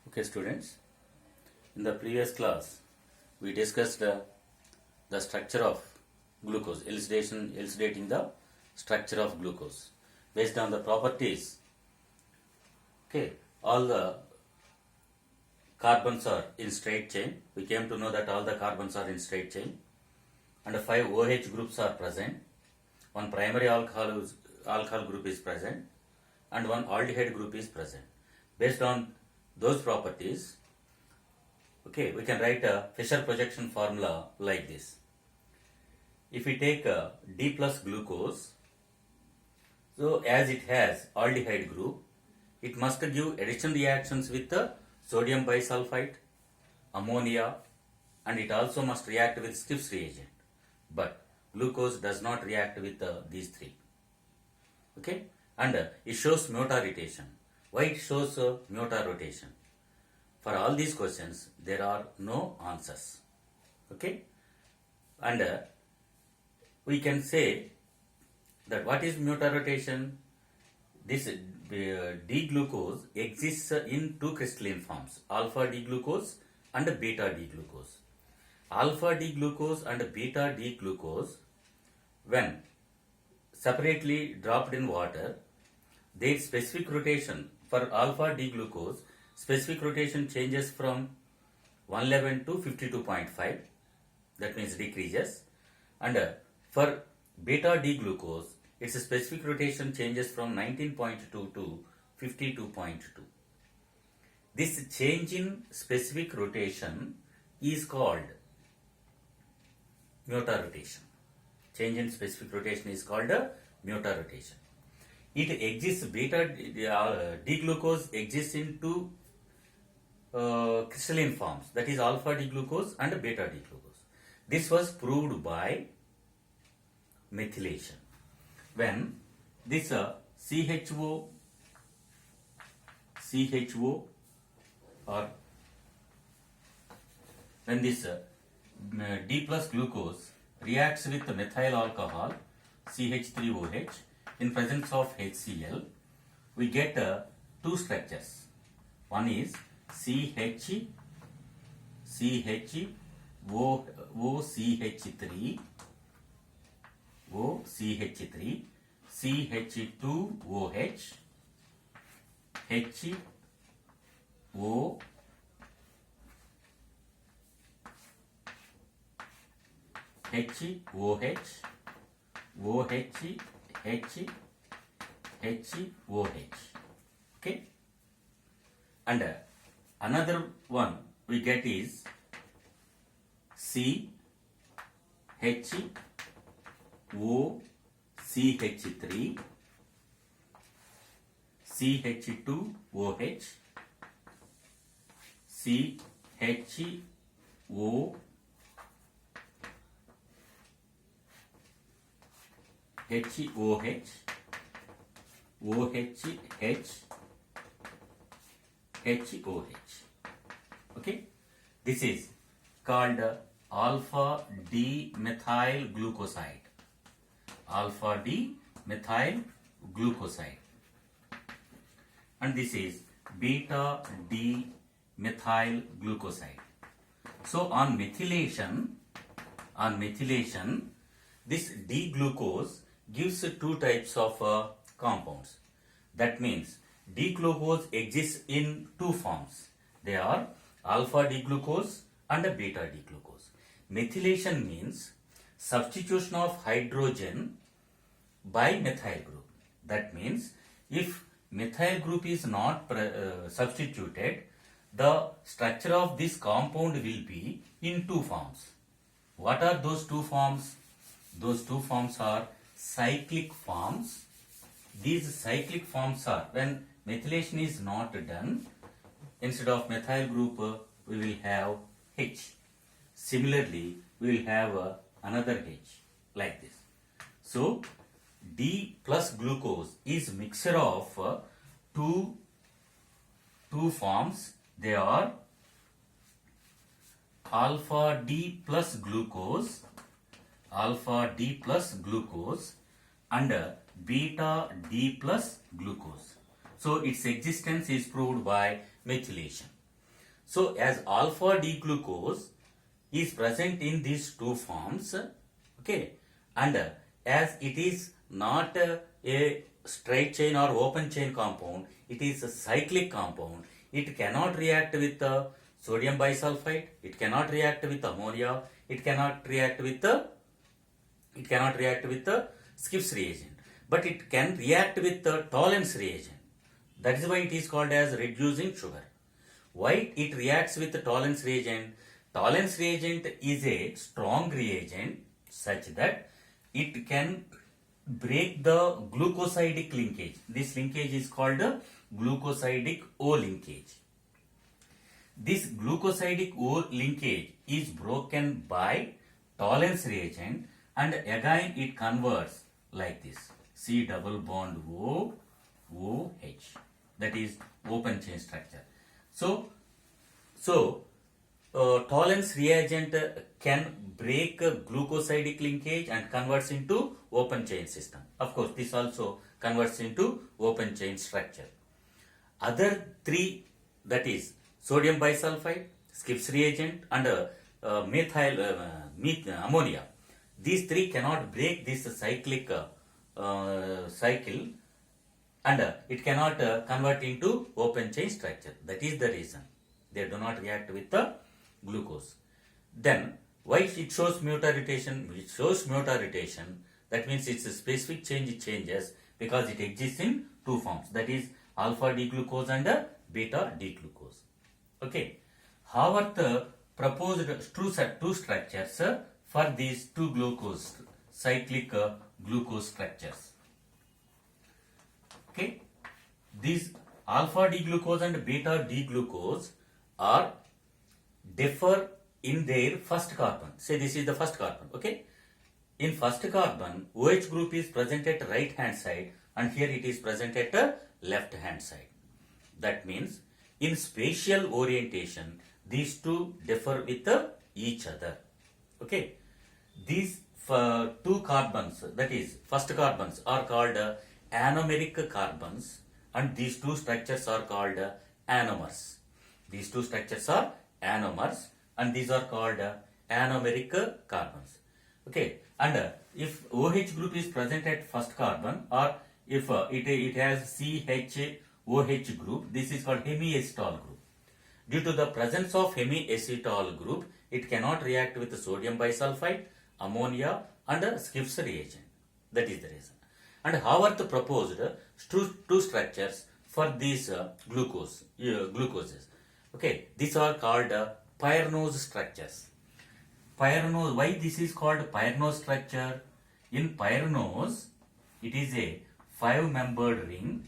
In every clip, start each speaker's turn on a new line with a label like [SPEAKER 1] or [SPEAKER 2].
[SPEAKER 1] Okay, students, in the previous class, we discussed the structure of glucose, elucidating the structure of glucose based on the properties. Okay, all the carbons are in straight chain. We came to know that all the carbons are in straight chain, and 5 OH groups are present. One primary alcohol group is present, and one aldehyde group is present. Based on those properties, okay, we can write a Fisher projection formula like this. If we take D plus glucose, so as it has aldehyde group, it must give addition reactions with sodium bisulfite, ammonia, and it also must react with Stiff's reagent. But glucose does not react with these three. Okay, and it shows Mota rotation. Why it shows Mota rotation? For all these questions, there are no answers. Okay, and we can say that what is Mota rotation? This D-glucose exists in two crystalline forms, alpha D-glucose and beta D-glucose. Alpha D-glucose and beta D-glucose, when separately dropped in water, their specific rotation for alpha D-glucose, specific rotation changes from 111 to 52.5, that means decreases, and for beta D-glucose, its specific rotation changes from 19.2 to 52.2. This change in specific rotation is called Mota rotation. Change in specific rotation is called Mota rotation. It exists, beta D-glucose exists in two crystalline forms, that is alpha D-glucose and beta D-glucose. This was proved by methylation. When this CHO or when this D plus glucose reacts with methyl alcohol CH3OH in presence of HCl, we get two structures. One is CHOCH3, CH2OH, HOH. Okay, and another one we get is CHOCH3, CH2OH, HOH. Okay, this is called alpha D methyl glucoside. Alpha D methyl glucoside. And this is beta D methyl glucoside. So on methylation, this D-glucose gives two types of compounds. That means D-glucose exists in two forms. They are alpha D-glucose and beta D-glucose. Methylation means substitution of hydrogen by methyl group. That means if methyl group is not substituted, the structure of this compound will be in two forms. What are those two forms? Those two forms are cyclic forms. These cyclic forms are, when methylation is not done, instead of methyl group we will have H. Similarly, we will have another H like this. So D plus glucose is mixture of two forms. They are alpha D plus glucose and beta D plus glucose. So its existence is proved by methylation. So as alpha D glucose is present in these two forms, okay, and as it is not a straight chain or open chain compound, it is a cyclic compound. It cannot react with sodium bisulfite, it cannot react with ammonia, it cannot react with the Skiff's reagent, but it can react with the Tollens reagent. That is why it is called as reducing sugar. Why it reacts with the Tollens reagent? Tollens reagent is a strong reagent such that it can break the glucosidic linkage. This linkage is called the glucosidic O linkage. This glucosidic O linkage is broken by Tollens reagent, and again it converts like this: C double bond O, OH. That is open chain structure. So Tollens reagent can break glucosidic linkage and converts into open chain system. Of course, this also converts into open chain structure. Other three, that is sodium bisulfite, Skiff's reagent, and ammonia. These three cannot break this cyclic cycle, and it cannot convert into open chain structure. That is the reason they do not react with the glucose. Then why it shows mutation? It shows mutation. That means its specific change changes because it exists in two forms. That is alpha D glucose and beta D glucose. Okay. Haworth proposed two structures for these two glucose cyclic glucose structures. Okay. These alpha D glucose and beta D glucose are differ in their first carbon. Say this is the first carbon. Okay. In first carbon, OH group is present at right hand side, and here it is present at left hand side. That means in spatial orientation, these two differ with each other. Okay. These two carbons, that is first carbons, are called anomeric carbons, and these two structures are called anomers. These two structures are anomers, and these are called anomeric carbons. Okay. And if OH group is present at first carbon, or if it has CH-OH group, this is called hemiacetal group. Due to the presence of hemiacetal group, it cannot react with sodium bisulfite, ammonia, and Skiff's reagent. That is the reason. And Haworth proposed two structures for these glucoses. Okay, these are called pyranose structures. Pyranose, why this is called pyranose structure? In pyranose, it is a 5-membered ring.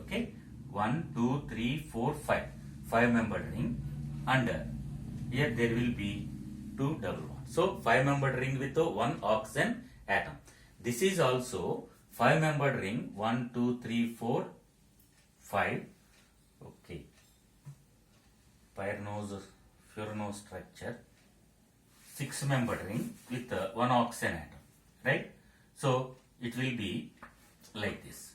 [SPEAKER 1] Okay, 1, 2, 3, 4, 5. 5-membered ring, and here there will be 2 double bonds. So 5-membered ring with one oxygen atom. This is also 5-membered ring. 1, 2, 3, 4, 5. Okay. Pyranose structure. 6-membered ring with one oxygen atom. Right? So it will be like this.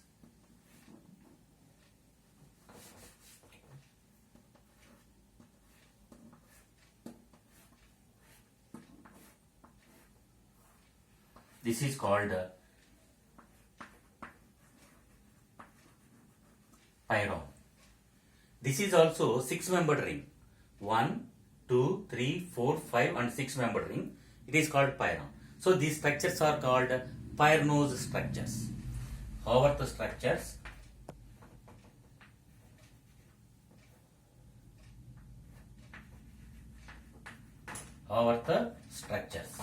[SPEAKER 1] This is called pyron. This is also 6-membered ring. 1, 2, 3, 4, 5 and 6-membered ring. It is called pyron. So these structures are called pyranose structures. Haworth structures. Haworth structures.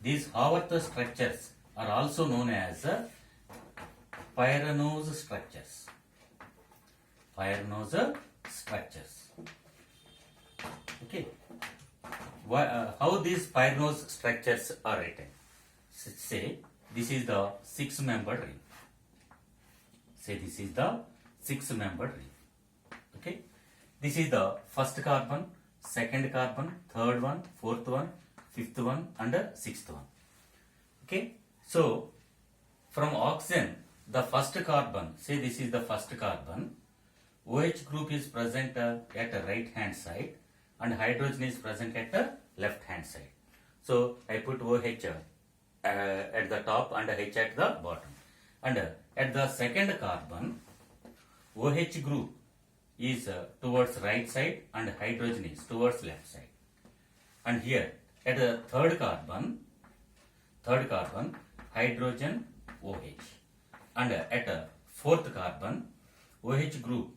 [SPEAKER 1] These Haworth structures are also known as pyranose structures. Pyranose structures. Okay. How these pyranose structures are written? Say this is the 6-membered ring. Say this is the 6-membered ring. Okay. This is the first carbon, second carbon, third one, fourth one, fifth one, and sixth one. Okay. So from oxygen, the first carbon, say this is the first carbon. OH group is present at the right hand side and hydrogen is present at the left hand side. So I put OH at the top and H at the bottom. And at the second carbon, OH group is towards right side and hydrogen is towards left side. And here at the third carbon, hydrogen OH. And at the fourth carbon, OH group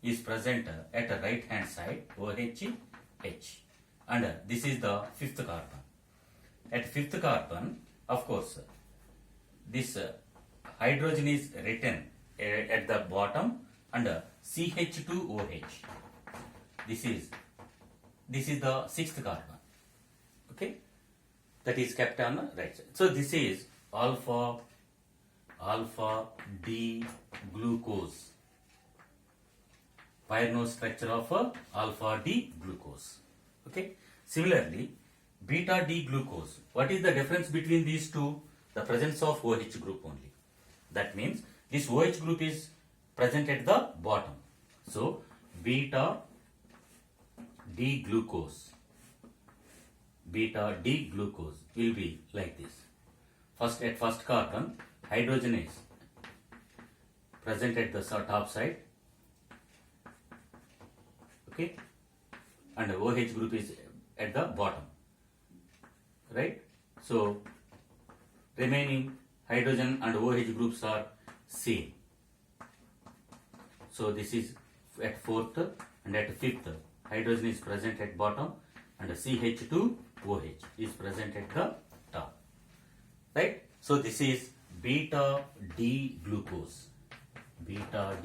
[SPEAKER 1] is present at the right hand side, OH H. And this is the fifth carbon. At fifth carbon, of course, this hydrogen is written at the bottom and CH2OH. This is the sixth carbon. Okay, that is kept on the right side. So this is alpha D glucose. Pyranose structure of alpha D glucose. Okay. Similarly, beta D glucose. What is the difference between these two? The presence of OH group only. That means this OH group is present at the bottom. So beta D glucose will be like this. First, at first carbon, hydrogen is present at the top side. Okay, and OH group is at the bottom, right? So remaining hydrogen and OH groups are same. So this is at fourth and at fifth, hydrogen is present at bottom and CH2OH is present at the top, right? So this is beta D glucose. Mutar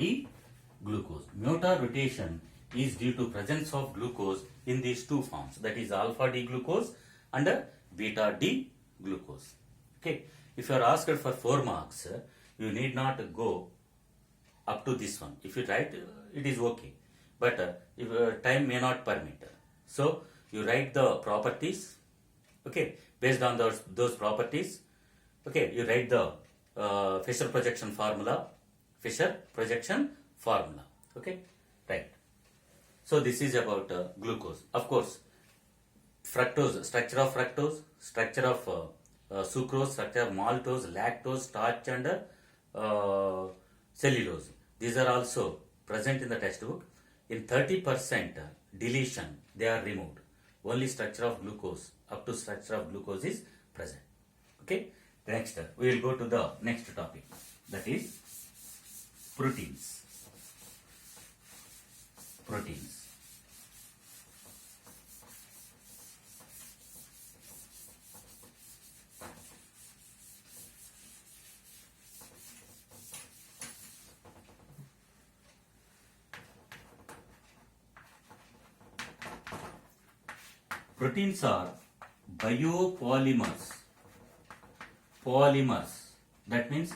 [SPEAKER 1] rotation is due to presence of glucose in these two forms, that is alpha D glucose and beta D glucose. Okay, if you are asked for 4 marks, you need not go up to this one. If you write, it is okay, but if time may not permit, so you write the properties. Okay, based on those properties, okay, you write the Fisher projection formula. Okay, right. So this is about glucose. Of course, fructose, structure of fructose, structure of sucrose, structure of maltose, lactose, starch and cellulose. These are also present in the textbook. In 30% deletion, they are removed. Only structure of glucose, up to structure of glucose is present. Okay. Next, we will go to the next topic, that is proteins. Proteins are biopolymers. That means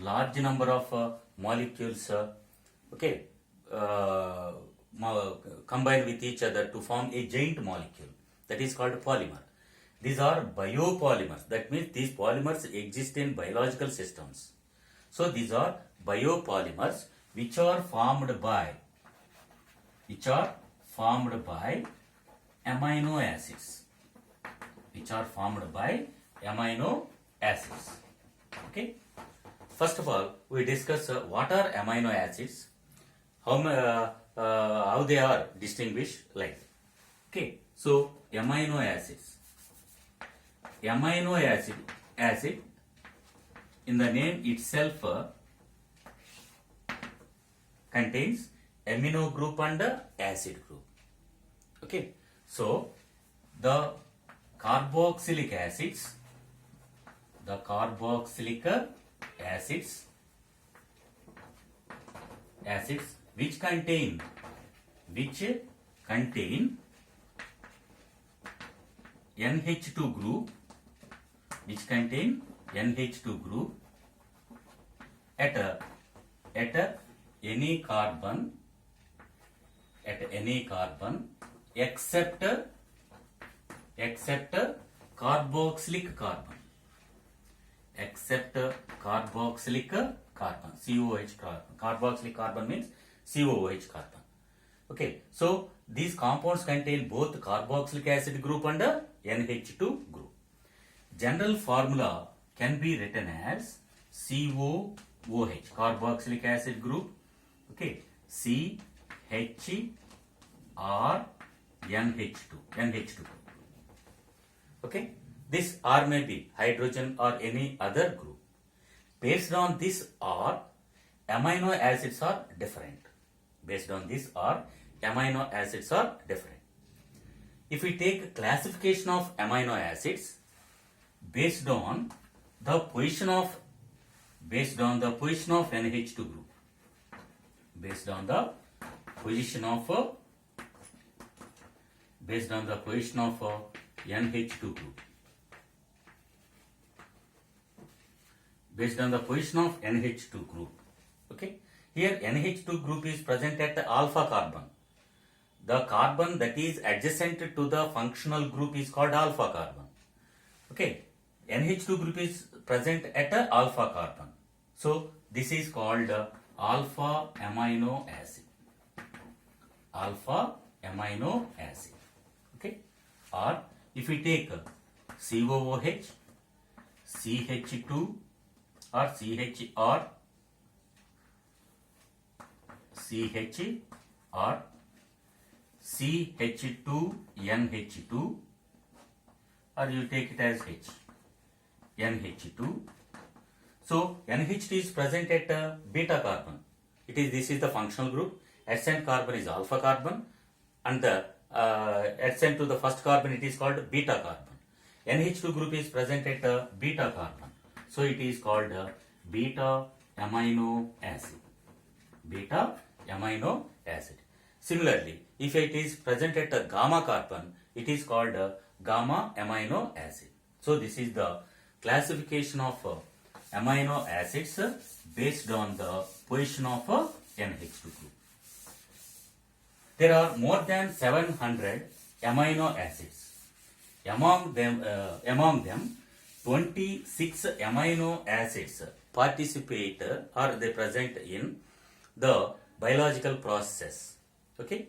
[SPEAKER 1] large number of molecules combine with each other to form a giant molecule. That is called polymer. These are biopolymers. That means these polymers exist in biological systems. So these are biopolymers which are formed by amino acids. Okay. First of all, we discuss what are amino acids, how they are distinguished like. Okay. So amino acid in the name itself contains amino group and acid group. Okay. So the carboxylic acids which contain NH2 group, at any carbon except carboxylic carbon. COH carbon. Carboxylic carbon means COOH carbon. Okay, so these compounds contain both carboxylic acid group and NH2 group. General formula can be written as COOH, carboxylic acid group. Okay, CHRNH2. Okay, this R may be hydrogen or any other group. Based on this R, amino acids are different. Based on this R, amino acids are different. If we take classification of amino acids based on the position of NH2 group, based on the position of NH2 group, based on the position of NH2 group. Okay, here NH2 group is present at alpha carbon. The carbon that is adjacent to the functional group is called alpha carbon. Okay, NH2 group is present at alpha carbon. So this is called alpha amino acid. Alpha amino acid. Okay, or if we take COOH, CH2 or CHR, CH2NH2, or you take it as H, NH2. So NH2 is present at beta carbon. This is the functional group. Adjacent carbon is alpha carbon, and the adjacent to the first carbon it is called beta carbon. NH2 group is present at beta carbon. So it is called beta amino acid. Beta amino acid. Similarly, if it is present at a gamma carbon, it is called gamma amino acid. So this is the classification of amino acids based on the position of NH2 group. There are more than 700 amino acids. Among them, 26 amino acids participate or they present in the biological process. Okay,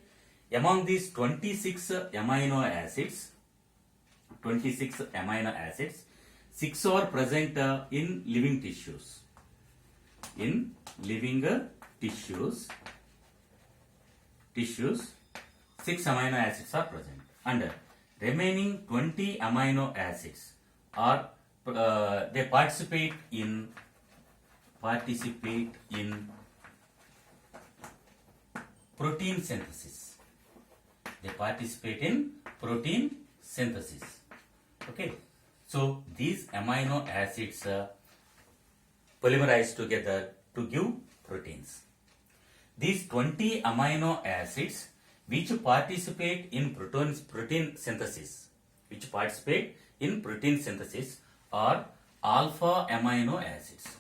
[SPEAKER 1] among these 26 amino acids, 6 are present in living tissues. In living tissues, 6 amino acids are present, and remaining 20 amino acids are they participate in protein synthesis. They participate in protein synthesis. Okay, so these amino acids polymerize together to give proteins. These 20 amino acids which participate in protein synthesis, are alpha amino acids.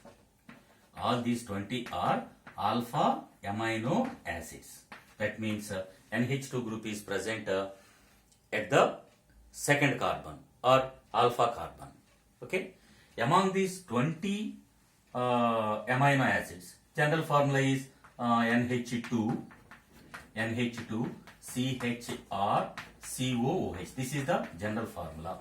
[SPEAKER 1] All these 20 are alpha amino acids. That means NH2 group is present at the second carbon or alpha carbon. Okay, among these 20 amino acids, general formula is NH2 CHR COOH. This is the general formula.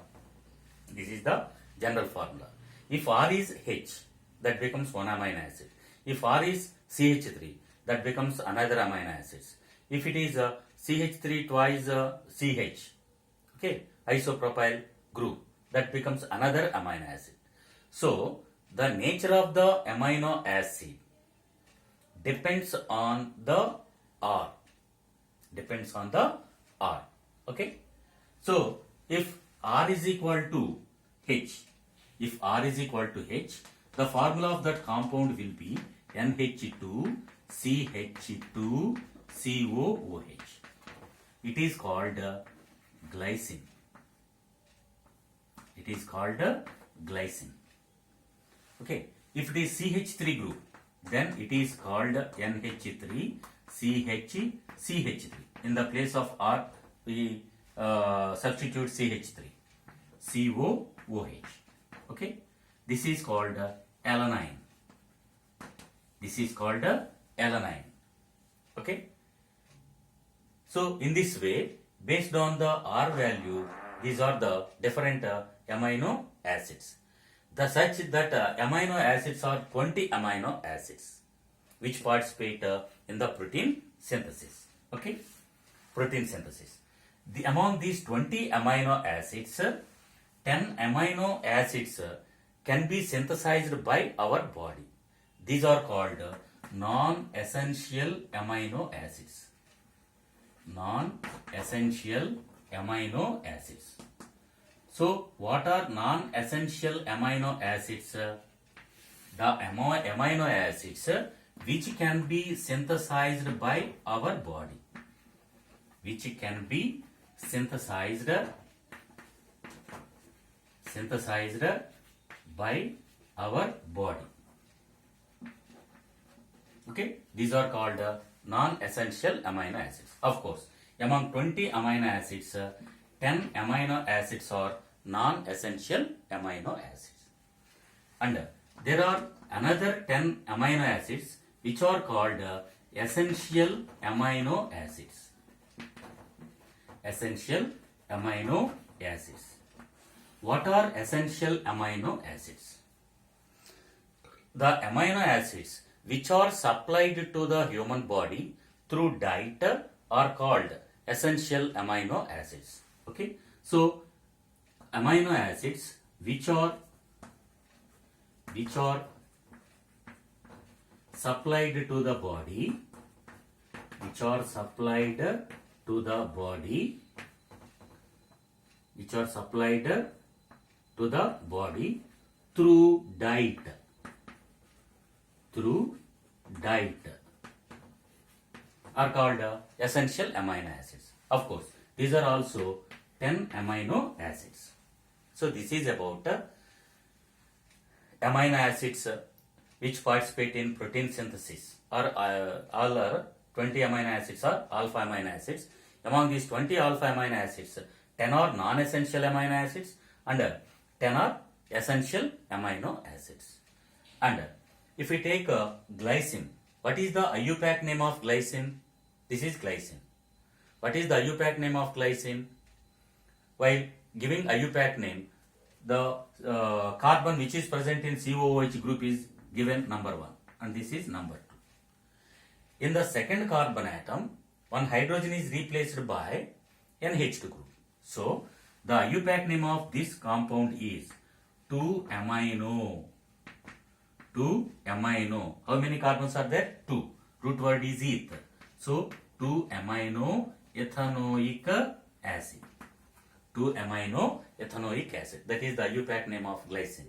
[SPEAKER 1] If R is H, that becomes one amino acid. If R is CH3, that becomes another amino acid. If it is CH3 twice CH, okay, isopropyl group, that becomes another amino acid. So the nature of the amino acid depends on the R. Okay, so if R is equal to H, the formula of that compound will be NH2 CH2 COOH. It is called glycine. Okay, if it is CH3 group, then it is called NH3 CH3. In the place of R, we substitute CH3 COOH. Okay, this is called alanine. Okay. So in this way, based on the R value, these are the different amino acids. The such that amino acids are 20 amino acids which participate in the protein synthesis. Okay, protein synthesis. Among these 20 amino acids, 10 amino acids can be synthesized by our body. These are called non-essential amino acids. Non-essential amino acids. So, what are non-essential amino acids? The amino acids which can be synthesized by our body. Which can be synthesized by our body. Okay, these are called non-essential amino acids. Of course, among 20 amino acids, 10 amino acids are non-essential amino acids. And there are another 10 amino acids which are called essential amino acids. Essential amino acids. What are essential amino acids? The amino acids which are supplied to the human body through diet are called essential amino acids. Okay, so amino acids which are supplied to the body, through diet are called essential amino acids. Of course, these are also 10 amino acids. So this is about amino acids which participate in protein synthesis. All are 20 amino acids are alpha amino acids. Among these 20 alpha amino acids, 10 are non-essential amino acids and 10 are essential amino acids. And if we take glycine, what is the IUPAC name of glycine? This is glycine. What is the IUPAC name of glycine? While giving IUPAC name, the carbon which is present in COOH group is given number 1 and this is number 2. In the second carbon atom, one hydrogen is replaced by NH2 group. So, the IUPAC name of this compound is 2-amino. 2-amino. How many carbons are there? 2. Root word is eth. So, 2-amino ethanoic acid. 2-amino ethanoic acid. That is the IUPAC name of glycine.